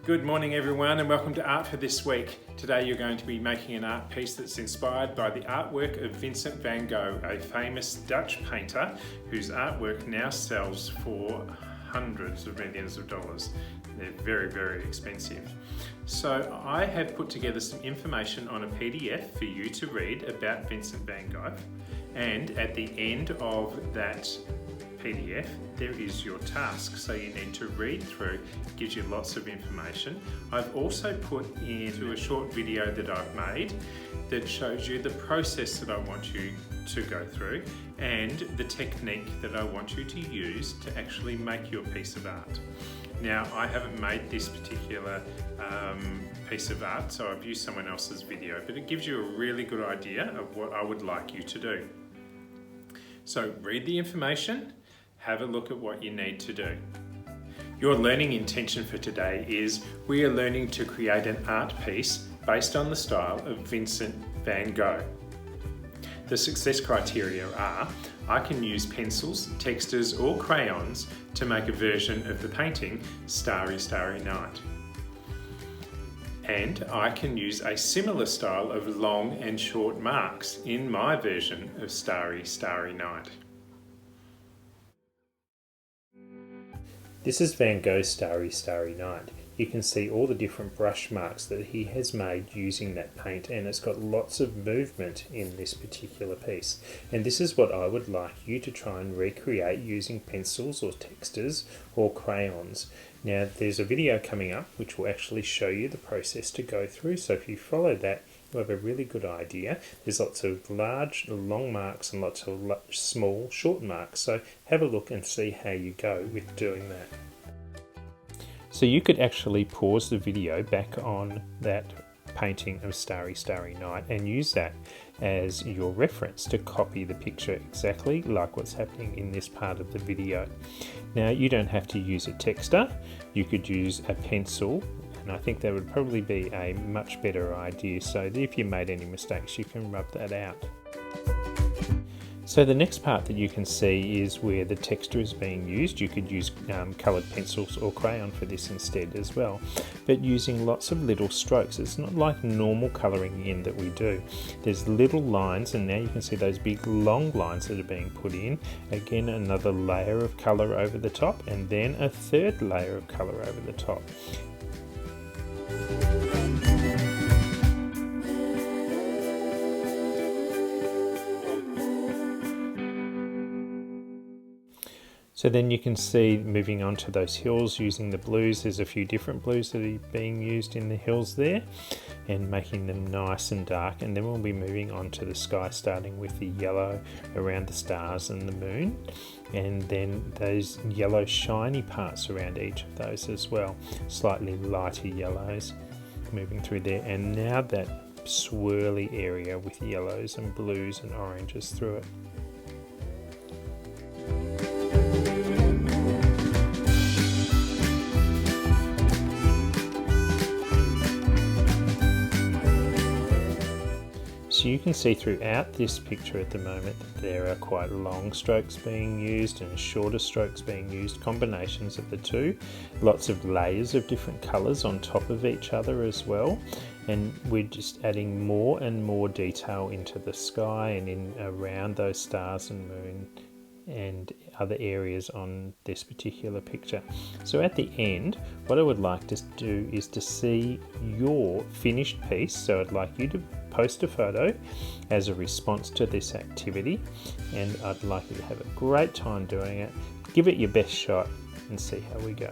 Good morning everyone and welcome to Art for this week. Today you're going to be making an art piece that's inspired by the artwork of Vincent van Gogh, a famous Dutch painter whose artwork now sells for hundreds of millions of dollars. They're very, very expensive. So I have put together some information on a PDF for you to read about Vincent van Gogh, and at the end of that PDF there is your task, so you need to read through. It gives you lots of information. I've also put into a short video that I've made that shows you the process that I want you to go through and the technique that I want you to use to actually make your piece of art. Now, I haven't made this particular piece of art, so I've used someone else's video, but it gives you a really good idea of what I would like you to do. So read the information, have a look at what you need to do. Your learning intention for today is we are learning to create an art piece based on the style of Vincent van Gogh. The success criteria are: I can use pencils, textures or crayons to make a version of the painting Starry, Starry Night. And I can use a similar style of long and short marks in my version of Starry, Starry Night. This is Van Gogh's Starry, Starry Night. You can see all the different brush marks that he has made using that paint, and it's got lots of movement in this particular piece. And this is what I would like you to try and recreate using pencils or textures or crayons. Now there's a video coming up which will actually show you the process to go through, so if you follow that you'll have a really good idea. There's lots of large, long marks and lots of small, short marks, so have a look and see how you go with doing that. So you could actually pause the video back on that painting of Starry, Starry Night and use that as your reference to copy the picture exactly like what's happening in this part of the video. Now you don't have to use a texter, you could use a pencil, and I think that would probably be a much better idea, so that if you made any mistakes you can rub that out. So the next part that you can see is where the texture is being used. You could use coloured pencils or crayon for this instead as well, but using lots of little strokes. It's not like normal colouring in that we do. There's little lines, and now you can see those big long lines that are being put in. Again, another layer of colour over the top, and then a third layer of colour over the top. So then you can see, moving on to those hills using the blues, there's a few different blues that are being used in the hills there and making them nice and dark, and then we'll be moving on to the sky, starting with the yellow around the stars and the moon, and then those yellow shiny parts around each of those as well, slightly lighter yellows moving through there, and now that swirly area with yellows and blues and oranges through it. So you can see throughout this picture at the moment that there are quite long strokes being used and shorter strokes being used, combinations of the two, lots of layers of different colours on top of each other as well, and we're just adding more and more detail into the sky and in around those stars and moon and other areas on this particular picture. So at the end, what I would like to do is to see your finished piece. So I'd like you to post a photo as a response to this activity, and I'd like you to have a great time doing it. Give it your best shot and see how we go.